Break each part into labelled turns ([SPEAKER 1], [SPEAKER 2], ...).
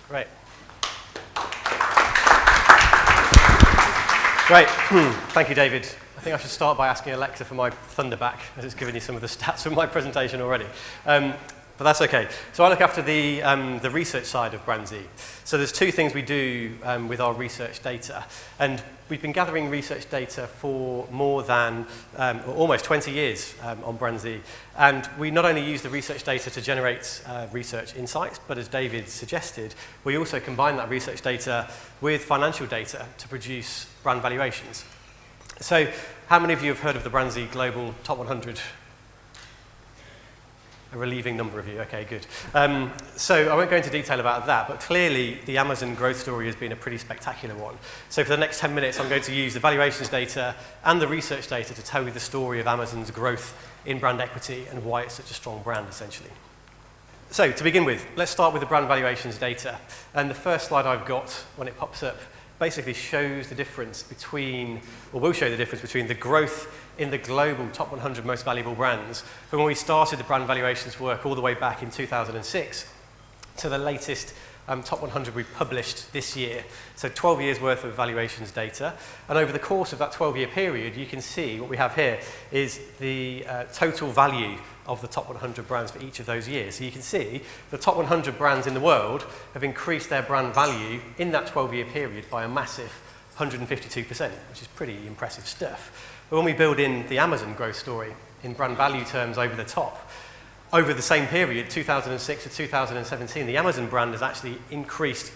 [SPEAKER 1] Great. Great. Thank you, David. I think I should start by asking Alexa for my thunder back, as it's given you some of the stats from my presentation already. But that's okay. So I look after the research side of BrandZ. So there's two things we do with our research data. And we've been gathering research data for more than almost 20 years on BrandZ. And we not only use the research data to generate research insights, but as David suggested, we also combine that research data with financial data to produce brand valuations. So how many of you have heard of the BrandZ Global Top 100? A relieving number of you. Okay, good. So I won't go into detail about that, but clearly the Amazon growth story has been a pretty spectacular one. So for the next 10 minutes, I'm going to use the valuations data and the research data to tell you the story of Amazon's growth in brand equity and why it's such a strong brand, essentially. So to begin with, let's start with the brand valuations data. And the first slide I've got, when it pops up, basically shows the difference between, or will show the difference between the growth in the global top 100 most valuable brands from when we started the brand valuations work all the way back in 2006 to the latest top 100 we published this year. So 12 years worth of valuations data. And over the course of that 12-year period, you can see what we have here is the total value of the top 100 brands for each of those years. So you can see the top 100 brands in the world have increased their brand value in that 12-year period by a massive 152%, which is pretty impressive stuff. But when we build in the Amazon growth story in brand value terms over the top, over the same period, 2006 to 2017, the Amazon brand has actually increased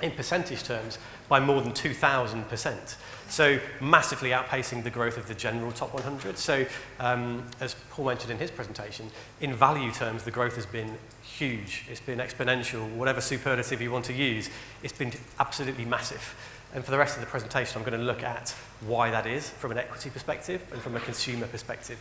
[SPEAKER 1] in percentage terms by more than 2,000%. So massively outpacing the growth of the general top 100. So as Paul mentioned in his presentation, in value terms, the growth has been huge. It's been exponential, whatever superlative you want to use. It's been absolutely massive. And for the rest of the presentation, I'm going to look at why that is from an equity perspective and from a consumer perspective.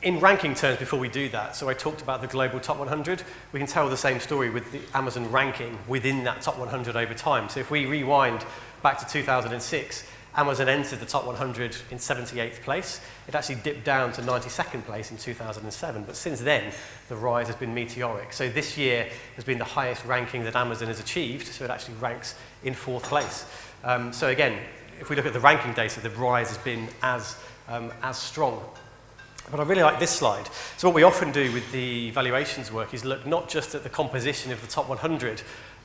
[SPEAKER 1] In ranking terms, before we do that, so I talked about the global top 100. We can tell the same story with the Amazon ranking within that top 100 over time. So if we rewind back to 2006, Amazon entered the top 100 in 78th place. It actually dipped down to 92nd place in 2007. But since then, the rise has been meteoric. So this year has been the highest ranking that Amazon has achieved. So it actually ranks in 4th place. So again, if we look at the ranking data, the rise has been as strong. But I really like this slide. So what we often do with the valuations work is look not just at the composition of the top 100,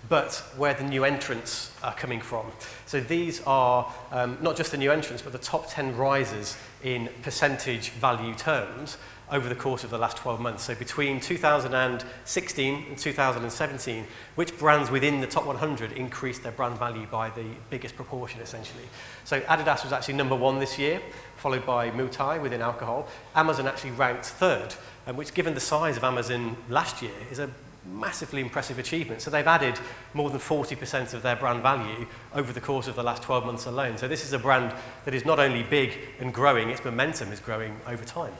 [SPEAKER 1] but where the new entrants are coming from. So these are not just the new entrants, but the top 10 risers in percentage value terms over the course of the last 12 months. So between 2016 and 2017, which brands within the top 100 increased their brand value by the biggest proportion, essentially? So Adidas was actually number 1 this year, followed by Mutai within alcohol. Amazon actually ranked 3rd, which, given the size of Amazon last year, is a massively impressive achievement. So they've added more than 40% of their brand value over the course of the last 12 months alone. So this is a brand that is not only big and growing, its momentum is growing over time.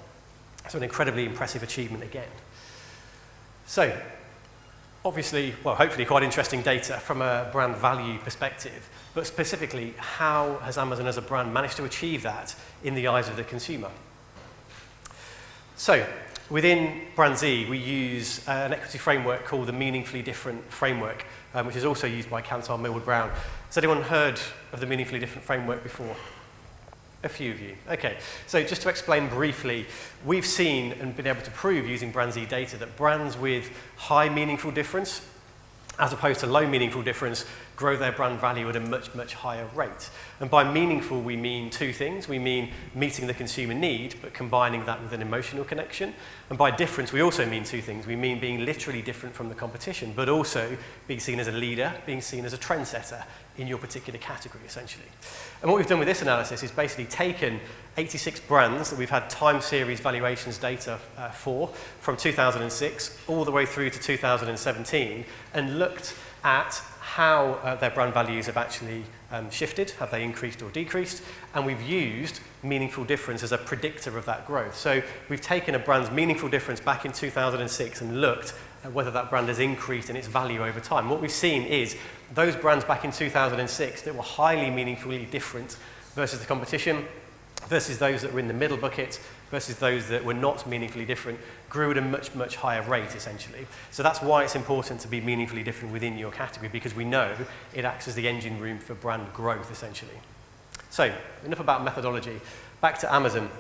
[SPEAKER 1] So an incredibly impressive achievement again. So obviously, well, hopefully quite interesting data from a brand value perspective, but specifically, how has Amazon as a brand managed to achieve that in the eyes of the consumer? So within BrandZ, we use an equity framework called the Meaningfully Different Framework, which is also used by Kantar Millward. Has anyone heard of the Meaningfully Different Framework before? A few of you. Okay, so just to explain briefly, we've seen and been able to prove using BrandZ data that brands with high meaningful difference, as opposed to low meaningful difference, grow their brand value at a much, much higher rate. And by meaningful, we mean two things. We mean meeting the consumer need, but combining that with an emotional connection. And by difference, we also mean two things. We mean being literally different from the competition, but also being seen as a leader, being seen as a trendsetter in your particular category, essentially. And what we've done with this analysis is basically taken 86 brands that we've had time series valuations data for from 2006 all the way through to 2017 and looked at how their brand values have actually shifted, have they increased or decreased, and we've used meaningful difference as a predictor of that growth. So we've taken a brand's meaningful difference back in 2006 and looked at whether that brand has increased in its value over time. What we've seen is those brands back in 2006 that were highly meaningfully different versus the competition, versus those that were in the middle bucket, versus those that were not meaningfully different grew at a much, much higher rate, essentially. So that's why it's important to be meaningfully different within your category, because we know it acts as the engine room for brand growth, essentially. So, enough about methodology. Back to Amazon.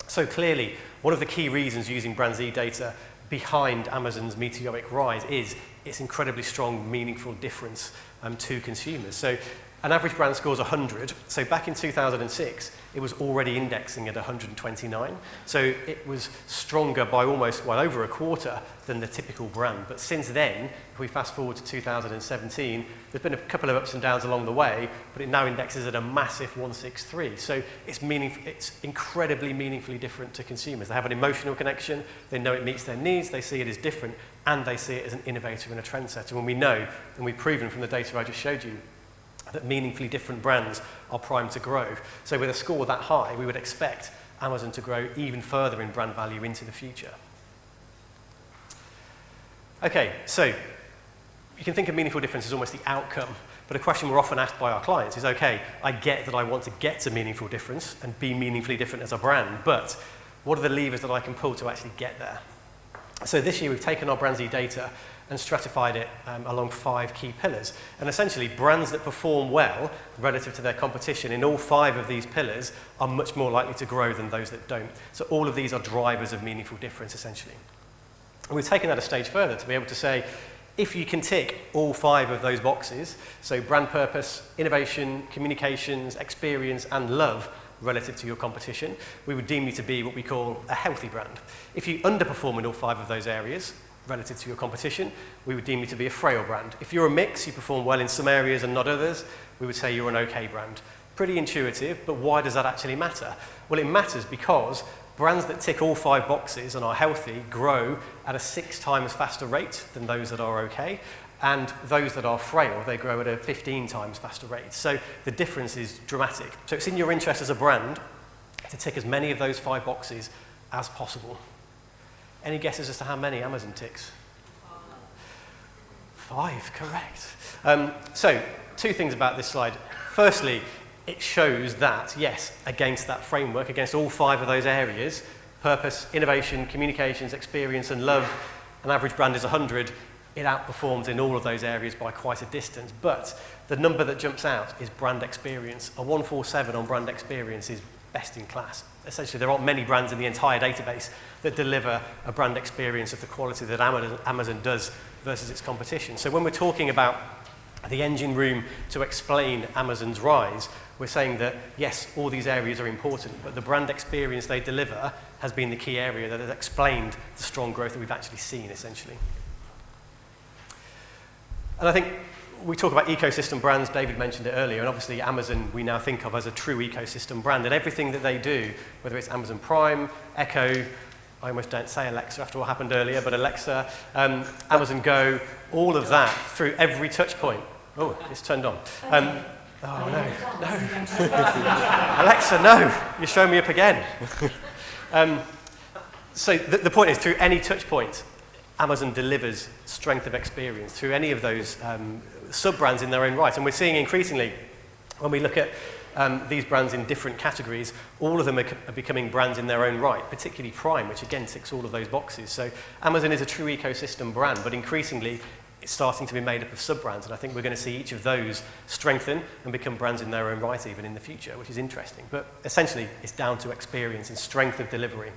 [SPEAKER 1] So clearly, one of the key reasons using BrandZ data behind Amazon's meteoric rise is its incredibly strong, meaningful difference to consumers. So an average brand scores 100. So back in 2006, it was already indexing at 129. So it was stronger by almost, well, over a quarter than the typical brand. But since then, if we fast forward to 2017, there's been a couple of ups and downs along the way, but it now indexes at a massive 163. So it's incredibly meaningfully different to consumers. They have an emotional connection, they know it meets their needs, they see it as different, and they see it as an innovator and a trendsetter. And we know, and we've proven from the data I just showed you, that meaningfully different brands are primed to grow. So with a score that high, we would expect Amazon to grow even further in brand value into the future. Okay, so you can think of meaningful difference as almost the outcome, but a question we're often asked by our clients is, okay, I get that I want to get to meaningful difference and be meaningfully different as a brand, but what are the levers that I can pull to actually get there? So this year we've taken our BrandZ data and stratified it along 5 key pillars. And essentially, brands that perform well relative to their competition in all 5 of these pillars are much more likely to grow than those that don't. So all of these are drivers of meaningful difference, essentially. And we've taken that a stage further to be able to say, if you can tick all 5 of those boxes, so brand purpose, innovation, communications, experience, and love, relative to your competition, we would deem you to be what we call a healthy brand. If you underperform in all 5 of those areas, relative to your competition, we would deem you to be a frail brand. If you're a mix, you perform well in some areas and not others, we would say you're an okay brand. Pretty intuitive, but why does that actually matter? Well, it matters because brands that tick all 5 boxes and are healthy grow at a 6 times faster rate than those that are okay, and those that are frail, they grow at a 15 times faster rate. So the difference is dramatic. So it's in your interest as a brand to tick as many of those 5 boxes as possible. Any guesses as to how many Amazon ticks? 5, correct. So 2 things about this slide. Firstly, it shows that, yes, against that framework, against all 5 of those areas, purpose, innovation, communications, experience, and love, an average brand is 100, it outperforms in all of those areas by quite a distance. But the number that jumps out is brand experience. A 147 on brand experience is best in class. Essentially, there aren't many brands in the entire database that deliver a brand experience of the quality that Amazon does versus its competition. So when we're talking about the engine room to explain Amazon's rise, we're saying that, yes, all these areas are important, but the brand experience they deliver has been the key area that has explained the strong growth that we've actually seen, essentially. And I think we talk about ecosystem brands, David mentioned it earlier, and obviously Amazon we now think of as a true ecosystem brand, and everything that they do, whether it's Amazon Prime, Echo, I almost don't say Alexa after what happened earlier, but Alexa, Amazon Go, all of that through every touch point. Oh, it's turned on. Oh no. Alexa, no, you're showing me up again. So the point is, through any touch point, Amazon delivers strength of experience through any of those sub-brands in their own right. And we're seeing increasingly, when we look at these brands in different categories, all of them are becoming brands in their own right, particularly Prime, which again ticks all of those boxes. So Amazon is a true ecosystem brand, but increasingly it's starting to be made up of sub-brands. And I think we're going to see each of those strengthen and become brands in their own right even in the future, which is interesting. But essentially, it's down to experience and strength of delivery.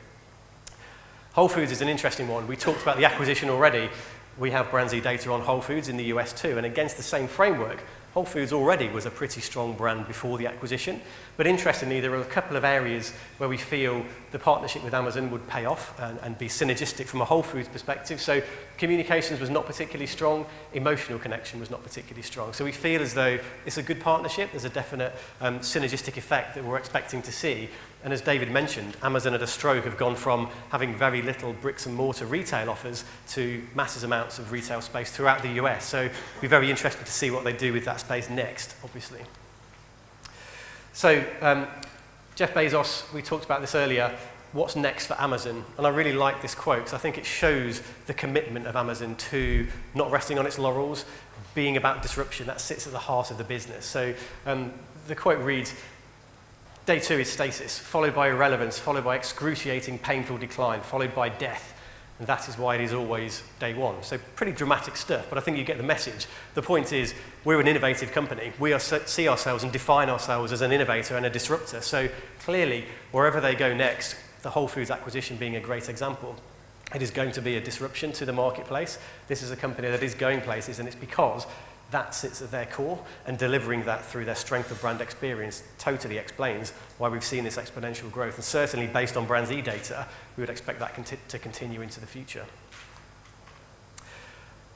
[SPEAKER 1] Whole Foods is an interesting one. We talked about the acquisition already. We have BrandZ data on Whole Foods in the US too, and against the same framework, Whole Foods already was a pretty strong brand before the acquisition. But interestingly, there are a couple of areas where we feel the partnership with Amazon would pay off and be synergistic from a Whole Foods perspective. So communications was not particularly strong, emotional connection was not particularly strong. So we feel as though it's a good partnership, there's a definite synergistic effect that we're expecting to see. And as David mentioned, Amazon at a stroke have gone from having very little bricks and mortar retail offers to massive amounts of retail space throughout the US. So we're very interested to see what they do with that space next, obviously. So Jeff Bezos, we talked about this earlier, what's next for Amazon? And I really like this quote because I think it shows the commitment of Amazon to not resting on its laurels, being about disruption. That sits at the heart of the business. So the quote reads, Day 2 is stasis, followed by irrelevance, followed by excruciating, painful decline, followed by death. And that is why it is always day 1. So pretty dramatic stuff, but I think you get the message. The point is, we're an innovative company. We see ourselves and define ourselves as an innovator and a disruptor. So clearly, wherever they go next, the Whole Foods acquisition being a great example, it is going to be a disruption to the marketplace. This is a company that is going places, and it's because that sits at their core, and delivering that through their strength of brand experience totally explains why we've seen this exponential growth. And certainly based on BrandZ data, we would expect that to continue into the future.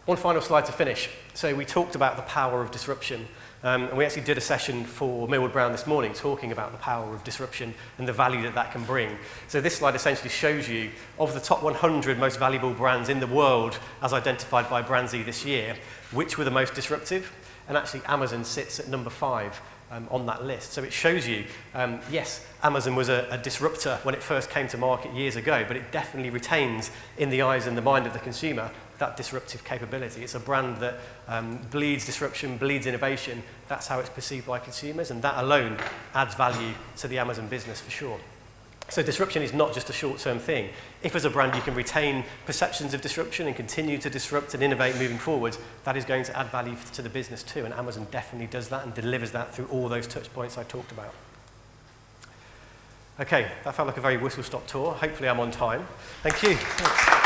[SPEAKER 1] One final slide to finish. So we talked about the power of disruption. And we actually did a session for Millward Brown this morning talking about the power of disruption and the value that that can bring. So this slide essentially shows you, of the top 100 most valuable brands in the world as identified by BrandZ this year, which were the most disruptive. And actually Amazon sits at number 5 on that list. So it shows you, yes, Amazon was a disruptor when it first came to market years ago, but it definitely retains in the eyes and the mind of the consumer that disruptive capability. It's a brand that bleeds disruption, bleeds innovation. That's how it's perceived by consumers, and that alone adds value to the Amazon business for sure. So disruption is not just a short-term thing. If as a brand you can retain perceptions of disruption and continue to disrupt and innovate moving forward, that is going to add value to the business too, and Amazon definitely does that and delivers that through all those touch points I talked about. Okay, that felt like a very whistle-stop tour. Hopefully I'm on time. Thank you. Thanks.